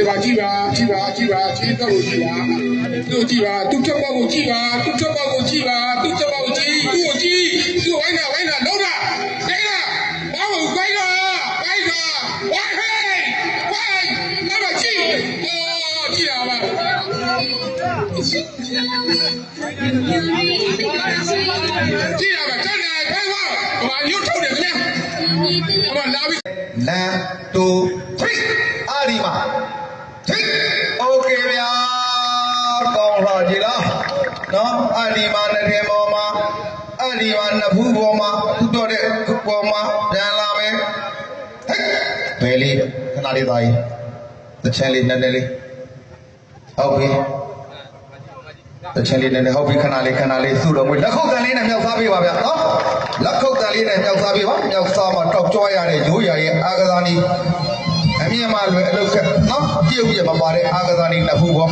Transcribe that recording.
吧，几把，几把，几把，几个几把，都几把，都这包几把，都这包几把，都这包几，都几，都完了，弄着，来了，把我拐着，拐嘿，拐，那么几，哦，几了吧？几了吧？站来，开放，我又抽点怎么样？我拉位。1 2 3阿里嘛，OK ဗျာကောင်းလာကြလားနော်အလီမာနဲ့ထဲပေါ်မှာအလီမာနှစ်ဖူးပေါ်မှာသူတော်တဲ့ပေါ်မှာပြန်လာမယ်ဘယ်လေးခဏလေးသားကြီးတစ်ချမ်းလေးနည်းနည်းလေးဟုတ်ပြီတစ်ချမ်းလေးနည်းနည်းဟုတ်ပြီခဏလေးစုတော်မွေးလက်ခုပ်တန်လေးနဲ့မြောက်စားပေးပါဗျာနော်လက်ခုပ်တန်လေးနဲ့မြောက်စားပေးပါမြောက်စားမှာတောက်ကြွားရတဲ့ရိုးရာရဲ့အာကစားနည်းအမြင်မှလွယ်အလုပ်ကနော်ပြုတ်ပြမပါတဲ့အာကစားနည်းနှစ်ဖူးပေါ်မှာ